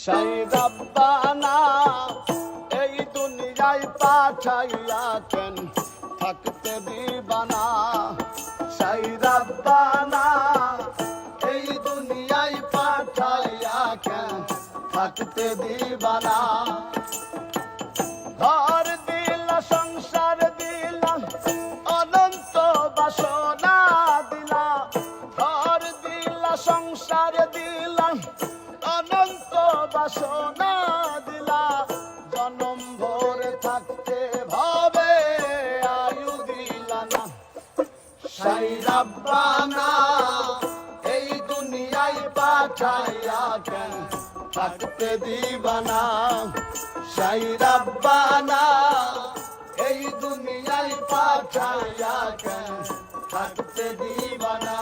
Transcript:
সেই রব্বানা এই দুনিয়ায় পাঠাইয়া কেন থাকতে দিবানা। সেই রব্বানা এই দুনিয়ায় পাঠাইয়া কেন থাকতে দিবানা। ঘর দিলা সংসার দিলা অনন্ত বাসনা দিলা। ঘর দিলা সংসার দিলা অনন্ত বাসনা দিলা। জনম ভরে থাকতে ভাবে আয়ু দিলা না। সেই রব্বানা এই দুনিয়ায় পাঠাইয়া কেন থাকতে দিবানা। সেই রব্বানা এই দুনিয়ায় পাঠাইয়া কেন থাকতে দিবানা।